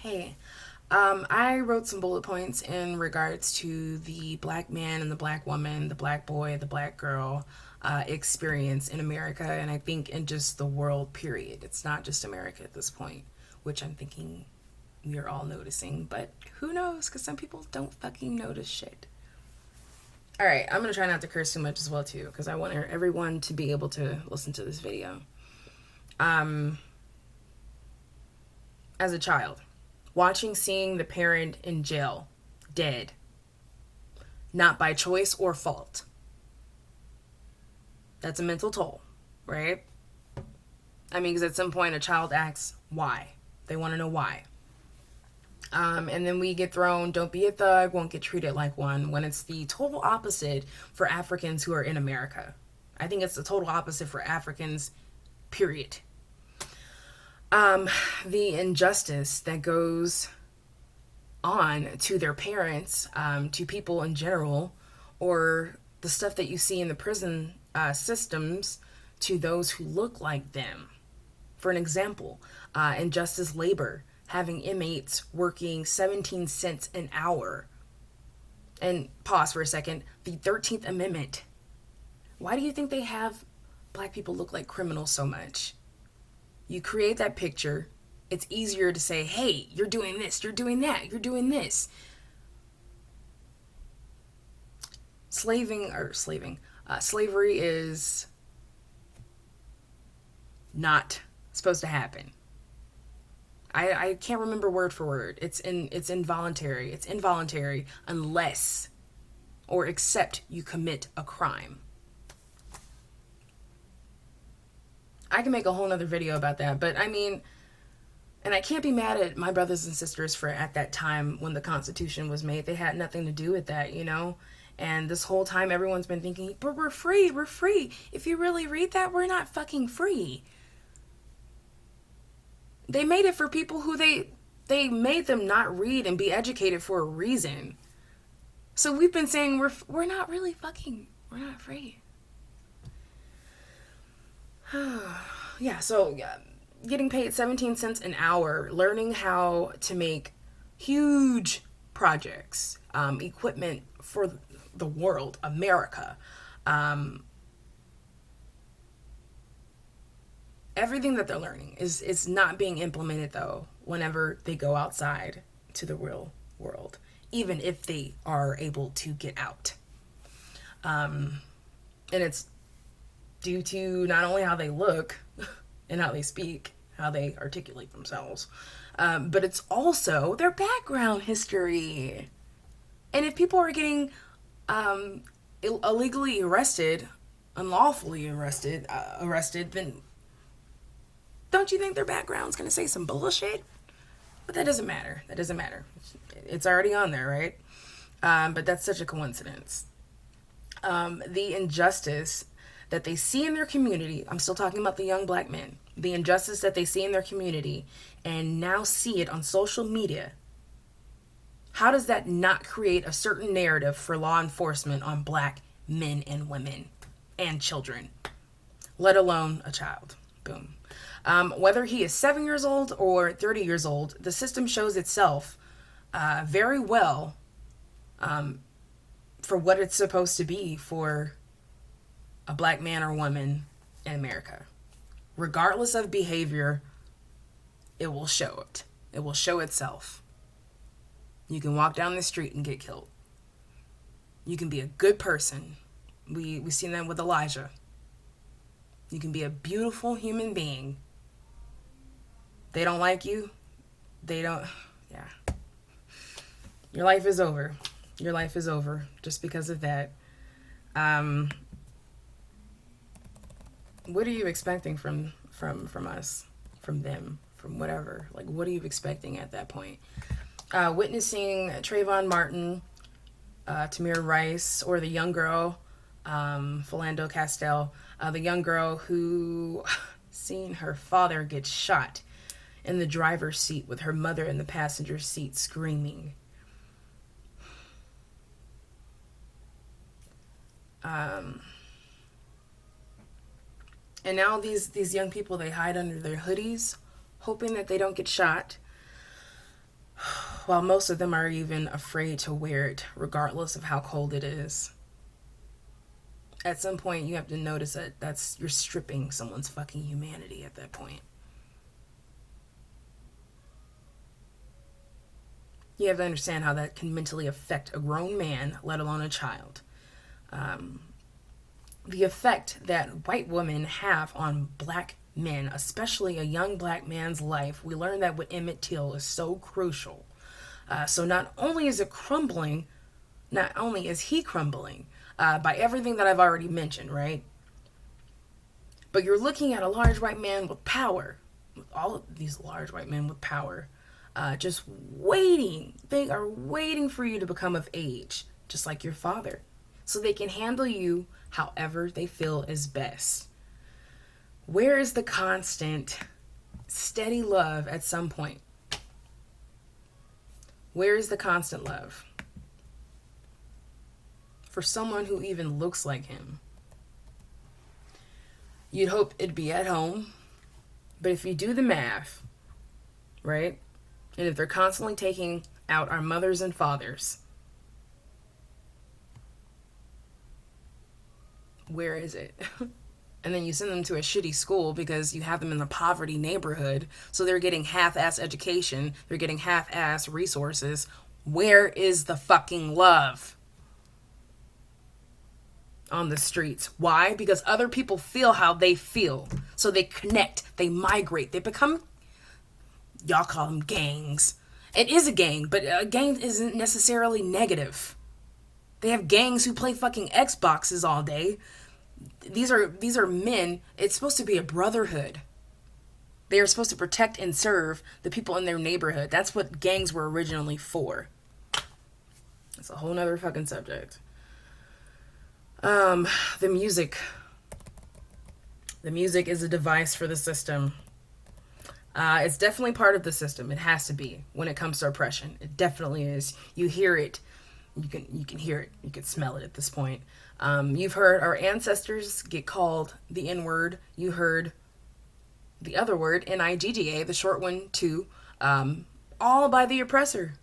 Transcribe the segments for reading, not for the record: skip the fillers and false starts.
Hey, I wrote some bullet points in regards to the black man and the black woman, the black boy, the black girl experience in America, and I think in just the world, period. It's not just America at this point, which I'm thinking we're all noticing, but who knows? Because some people don't fucking notice shit. All right, I'm gonna try not to curse too much as well too, because I want everyone to be able to listen to this video. Um, as a child, seeing the parent in jail, dead, not by choice or fault. That's a mental toll, right? I mean, because at some point a child asks why. They want to know why. And then we get thrown, don't be a thug, won't get treated like one, when it's the total opposite for Africans who are in America. I think it's the total opposite for Africans, period. The injustice that goes on to their parents, to people in general, or the stuff that you see in the prison systems to those who look like them. For an example, injustice labor, having inmates working 17 cents an hour. And pause for a second, the 13th Amendment. Why do you think they have black people look like criminals so much? You create that picture, it's easier to say, hey, you're doing this, you're doing that, you're doing this. Slavery is not supposed to happen. I can't remember word for word. It's involuntary. It's involuntary unless or except you commit a crime. I can make a whole nother video about that, but I mean, and I can't be mad at my brothers and sisters for at that time when the Constitution was made. They had nothing to do with that, you know? And this whole time everyone's been thinking, but we're free, we're free. If you really read that, we're not fucking free. They made it for people who they made them not read and be educated for a reason. So we've been saying we're not really fucking, we're not free. Yeah, so getting paid 17 cents an hour, learning how to make huge projects, equipment for the world, America. Everything that they're learning is not being implemented, though, whenever they go outside to the real world, even if they are able to get out. And it's due to not only how they look and how they speak, how they articulate themselves, but it's also their background history. And if people are getting illegally arrested, unlawfully arrested, then don't you think their background's going to say some bullshit? But that doesn't matter. That doesn't matter. It's already on there, right? But that's such a coincidence. The injustice that they see in their community, I'm still talking about the young black men, the injustice that they see in their community and now see it on social media. How does that not create a certain narrative for law enforcement on black men and women and children, let alone a child? Boom. Whether he is 7 years old or 30 years old, the system shows itself very well for what it's supposed to be for a black man or woman in America. Regardless of behavior, it will show it. It will show itself. You can walk down the street and get killed. You can be a good person. We've seen that with Elijah. You can be a beautiful human being. They don't like you. They don't, yeah. Your life is over. Your life is over just because of that. What are you expecting from us, from them, from whatever? Like, what are you expecting at that point? Witnessing Trayvon Martin, Tamir Rice, or the young girl, Philando Castile, the young girl who seen her father get shot in the driver's seat with her mother in the passenger seat screaming. And now these young people, they hide under their hoodies, hoping that they don't get shot. while most of them are even afraid to wear it, regardless of how cold it is. At some point, you have to notice that you're stripping someone's fucking humanity at that point. You have to understand how that can mentally affect a grown man, let alone a child. The effect that white women have on black men, especially a young black man's life, we learned that with Emmett Till is so crucial. So not only is he crumbling by everything that I've already mentioned, right? But you're looking at a large white man with power, all of these large white men with power, just waiting. They are waiting for you to become of age, just like your father, so they can handle you however they feel is best. Where is the constant, steady love at some point? Where is the constant love for someone who even looks like him? You'd hope it'd be at home, but if you do the math, right? And if they're constantly taking out our mothers and fathers, where is it? And then you send them to a shitty school because you have them in the poverty neighborhood, so they're getting half-ass education, they're getting half-ass resources. Where is the fucking love on the streets? Why? Because other people feel how they feel, so they connect, they migrate, they become, y'all call them gangs. It is a gang, but a gang isn't necessarily negative. They have gangs who play fucking Xboxes all day. These are men. It's supposed to be a brotherhood. They are supposed to protect and serve the people in their neighborhood. That's what gangs were originally for. It's a whole nother fucking subject. The music. The music is a device for the system. It's definitely part of the system. It has to be when it comes to oppression. It definitely is. You hear it. You can hear it. You can smell it at this point. You've heard our ancestors get called the N-word. You heard the other word, N-I-G-G-A, the short one too, all by the oppressor.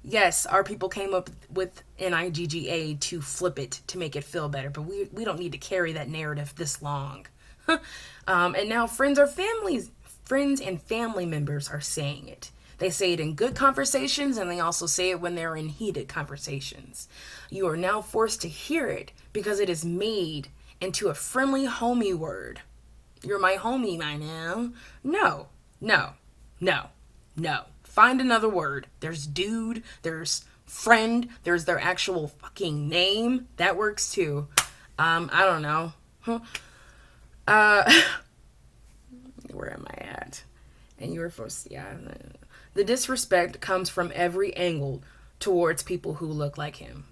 Yes, our people came up with N-I-G-G-A to flip it, to make it feel better, but we don't need to carry that narrative this long. And now friends and family members are saying it. They say it in good conversations, and they also say it when they're in heated conversations. You are now forced to hear it because it is made into a friendly homie word. You're my homie right now. No. Find another word. There's dude, there's friend, there's their actual fucking name. That works too. I don't know. Where am I at? And you were forced, yeah. The disrespect comes from every angle towards people who look like him.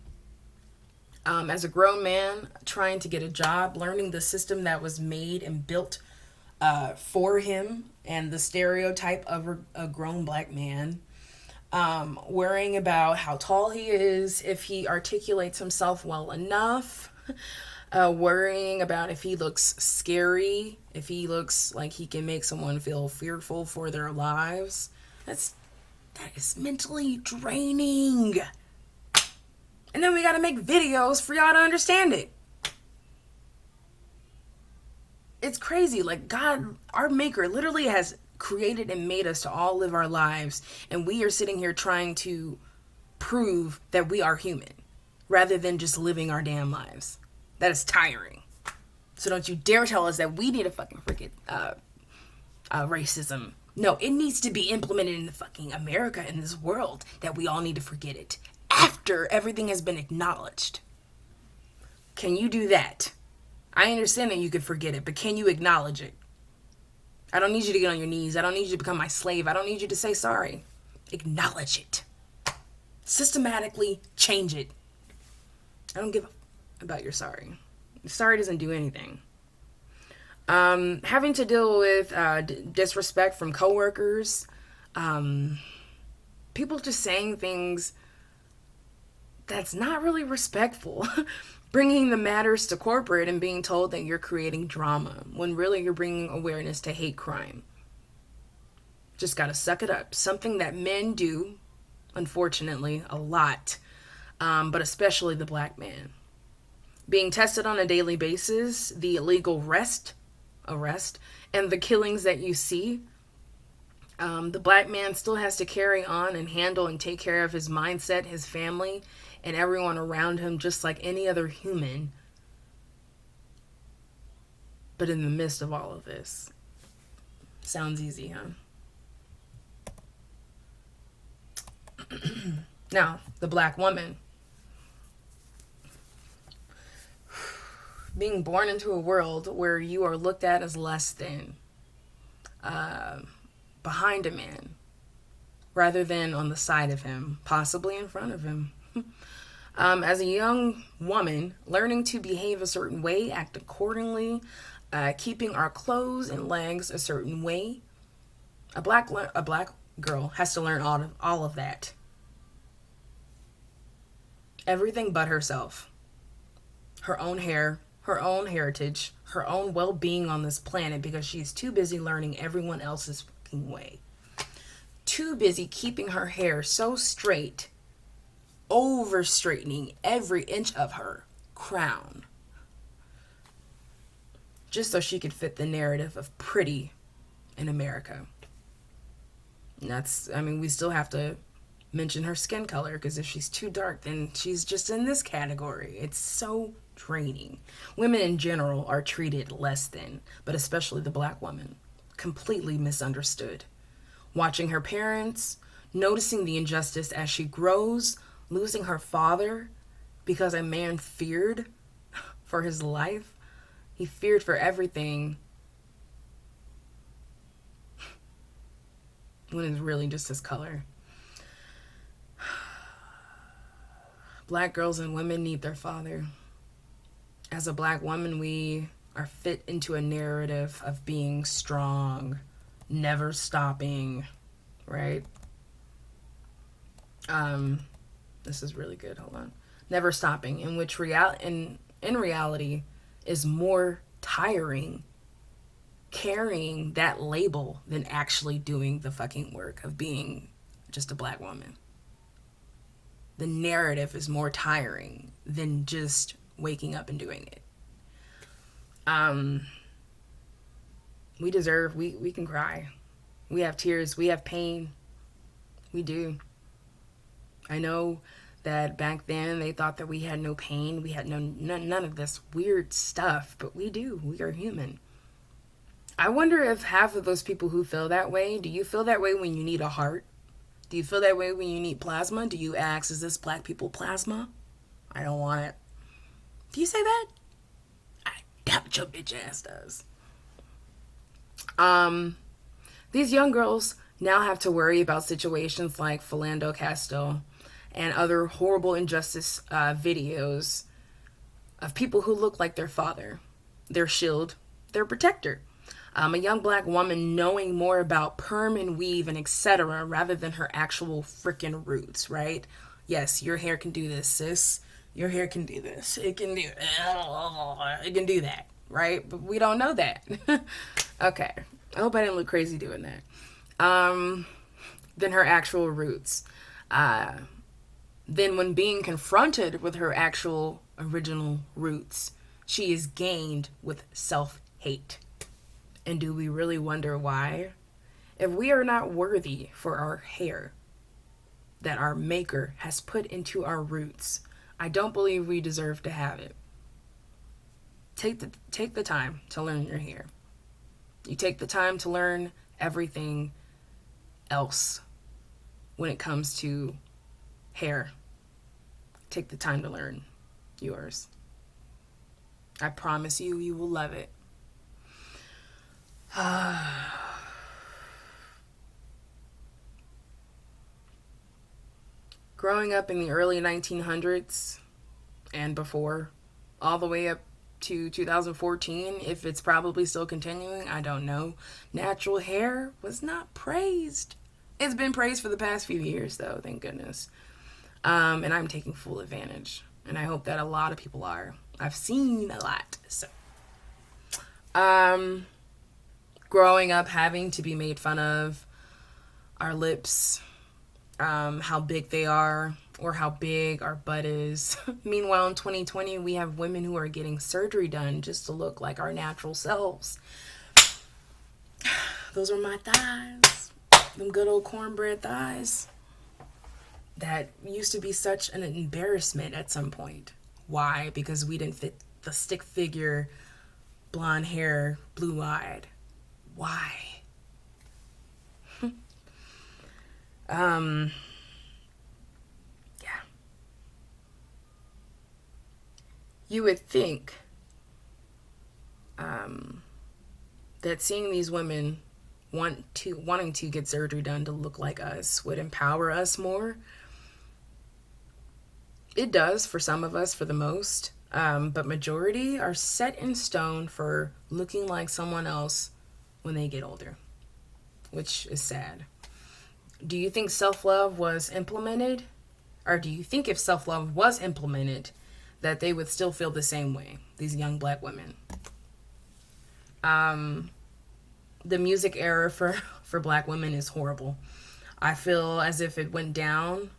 As a grown man trying to get a job, learning the system that was made and built for him and the stereotype of a grown black man, worrying about how tall he is, if he articulates himself well enough, worrying about if he looks scary, if he looks like he can make someone feel fearful for their lives. That is mentally draining. And then we gotta make videos for y'all to understand it. It's crazy. Like, God, our maker, literally has created and made us to all live our lives, and we are sitting here trying to prove that we are human rather than just living our damn lives. That is tiring. So don't you dare tell us that we need to fucking forget racism. No, it needs to be implemented in the fucking America, in this world, that we all need to forget it after everything has been acknowledged. Can you do that? I understand that you could forget it, but can you acknowledge it? I don't need you to get on your knees. I don't need you to become my slave. I don't need you to say sorry. Acknowledge it. Systematically change it. I don't give a about your sorry. Sorry doesn't do anything. Having to deal with disrespect from coworkers, people just saying things that's not really respectful. Bringing the matters to corporate and being told that you're creating drama when really you're bringing awareness to hate crime. Just gotta suck it up. Something that men do, unfortunately, a lot, but especially the black man. Being tested on a daily basis, the illegal arrest, and the killings that you see, the black man still has to carry on and handle and take care of his mindset, his family, and everyone around him just like any other human. But in the midst of all of this, sounds easy, huh? Now, the black woman. Being born into a world where you are looked at as less than, behind a man, rather than on the side of him, possibly in front of him. As a young woman, learning to behave a certain way, act accordingly, keeping our clothes and legs a certain way, a black girl has to learn all of that. Everything but herself. Her own hair, her own heritage, her own well-being on this planet, because she's too busy learning everyone else's fucking way. Too busy keeping her hair so straight, over straightening every inch of her crown, just so she could fit the narrative of pretty in America. And we still have to mention her skin color, because if she's too dark, then she's just in this category. It's so draining. Women in general are treated less than, but especially the black woman, completely misunderstood. Watching her parents, noticing the injustice as she grows, losing her father because a man feared for his life. He feared for everything, when it's really just his color. Black girls and women need their father. As a black woman, we are fit into a narrative of being strong, never stopping, right? This is really good. Hold on. Never stopping, in which in reality is more tiring carrying that label than actually doing the fucking work of being just a black woman. The narrative is more tiring than just waking up and doing it. We can cry. We have tears. We have pain. We do. I know that back then they thought that we had no pain. We had none of this weird stuff, but we do. We are human. I wonder if half of those people who feel that way, do you feel that way when you need a heart? Do you feel that way when you need plasma? Do you ask, is this black people plasma? I don't want it. Do you say that? I doubt your bitch ass does. These young girls now have to worry about situations like Philando Castile and other horrible injustice videos of people who look like their father, their shield, their protector. A young black woman knowing more about perm and weave and etc. rather than her actual freaking roots, right? Yes, your hair can do this, sis. Your hair can do this. It can do that, right? But we don't know that. Okay. I hope I didn't look crazy doing that. Than her actual roots. Then when being confronted with her actual original roots, she is gained with self-hate. And do we really wonder why? If we are not worthy for our hair that our maker has put into our roots, I don't believe we deserve to have it. Take the time to learn your hair. You take the time to learn everything else when it comes to hair. Take the time to learn yours. I promise you, you will love it. Growing up in the early 1900s and before, all the way up to 2014, if it's probably still continuing, I don't know. Natural hair was not praised. It's been praised for the past few years, though, thank goodness. And I'm taking full advantage. And I hope that a lot of people are. I've seen a lot, so. Growing up having to be made fun of our lips, how big they are, or how big our butt is. Meanwhile, in 2020, we have women who are getting surgery done just to look like our natural selves. Those are my thighs. Them good old cornbread thighs. That used to be such an embarrassment at some point. Why? Because we didn't fit the stick figure, blonde hair, blue eyed. Why? Yeah. You would think that seeing these women wanting to get surgery done to look like us would empower us more. It does for some of us, for the most, but majority are set in stone for looking like someone else when they get older, which is sad. Do you think self-love was implemented? Or do you think if self-love was implemented, that they would still feel the same way, these young black women? The music era for black women is horrible. I feel as if it went down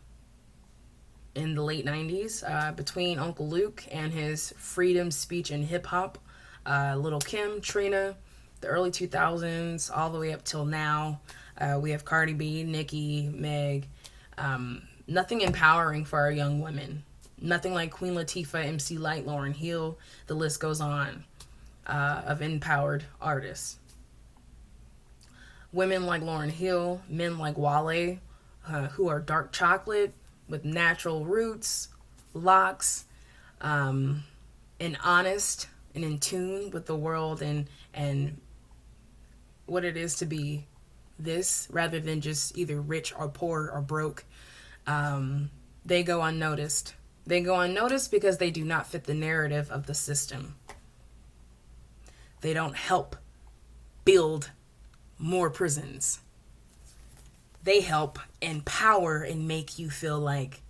in the late 90s between Uncle Luke and his freedom speech and hip-hop, Lil' Kim, Trina, the early 2000s, all the way up till now. We have Cardi B, Nicki, Meg. Nothing empowering for our young women. Nothing like Queen Latifah, MC Lyte, Lauryn Hill. The list goes on of empowered artists. Women like Lauryn Hill, men like Wale, who are dark chocolate with natural roots, locks, and honest and in tune with the world and what it is to be this, rather than just either rich or poor or broke. They go unnoticed. They go unnoticed because they do not fit the narrative of the system. They don't help build more prisons. They help empower and make you feel like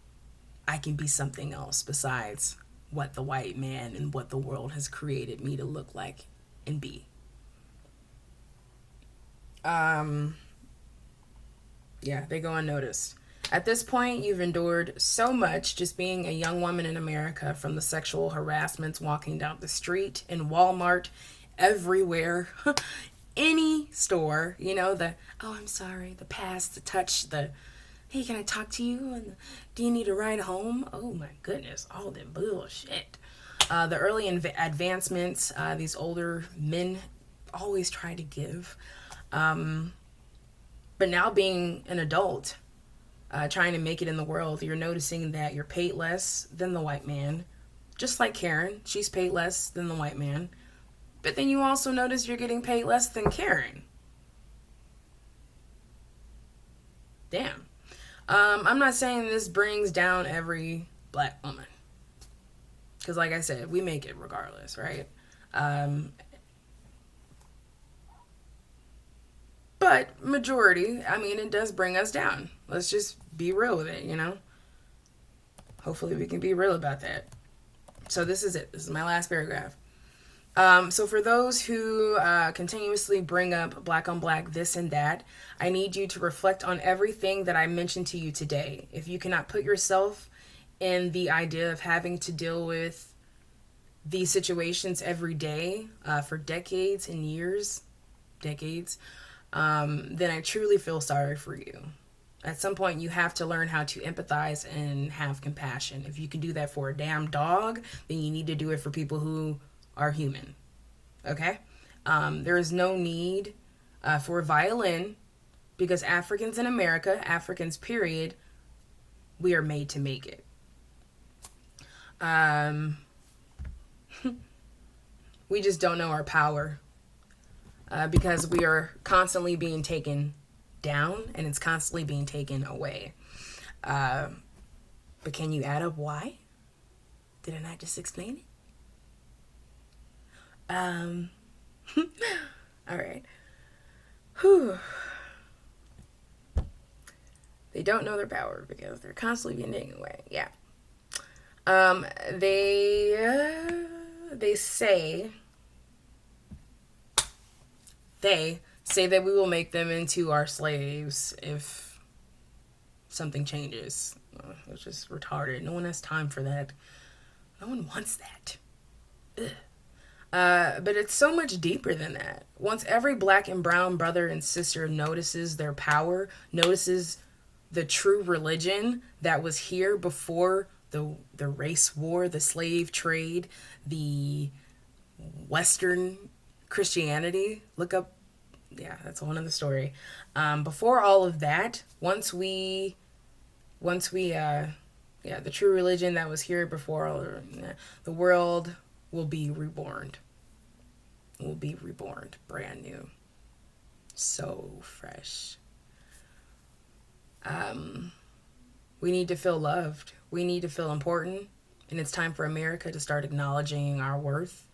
I can be something else besides what the white man and what the world has created me to look like and be. Yeah, they go unnoticed. At this point, you've endured so much just being a young woman in America, from the sexual harassments walking down the street, in Walmart, everywhere, any store, oh, I'm sorry, the pass, the touch, the, hey, can I talk to you? And do you need a ride home? Oh my goodness, all that bullshit. The early advancements these older men always try to give. But now being an adult, trying to make it in the world, you're noticing that you're paid less than the white man. Just like Karen, she's paid less than the white man. But then you also notice you're getting paid less than Karen. Damn. I'm not saying this brings down every black woman. Because like I said, we make it regardless, right? But majority, it does bring us down. Let's just be real with it, Hopefully we can be real about that. So this is it. This is my last paragraph. So for those who continuously bring up black on black this and that, I need you to reflect on everything that I mentioned to you today. If you cannot put yourself in the idea of having to deal with these situations every day for decades and years, then I truly feel sorry for you. At some point, you have to learn how to empathize and have compassion. If you can do that for a damn dog, then you need to do it for people who are human. Okay? There is no need for a violin, because Africans in America, Africans period, we are made to make it. We just don't know our power because we are constantly being taken down and it's constantly being taken away. But can you add up why? Did I not just explain it? All right. Whew. They don't know their power because they're constantly being taken away. Yeah. They say say that we will make them into our slaves if something changes. It's just retarded. No one has time for that. No one wants that. But it's so much deeper than that. Once every black and brown brother and sister notices their power, notices the true religion that was here before the race war, the slave trade, the Western Christianity. Look up, yeah, that's one of the story. Before all of that, yeah, the true religion that was here before all, the world will be reborn. Will be reborn, brand new, so fresh. We need to feel loved. We need to feel important. And it's time for America to start acknowledging our worth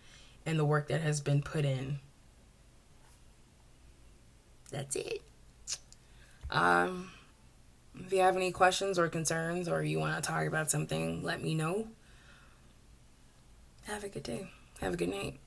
and the work that has been put in. That's it. If you have any questions or concerns or you want to talk about something, let me know. Have a good day. Have a good night.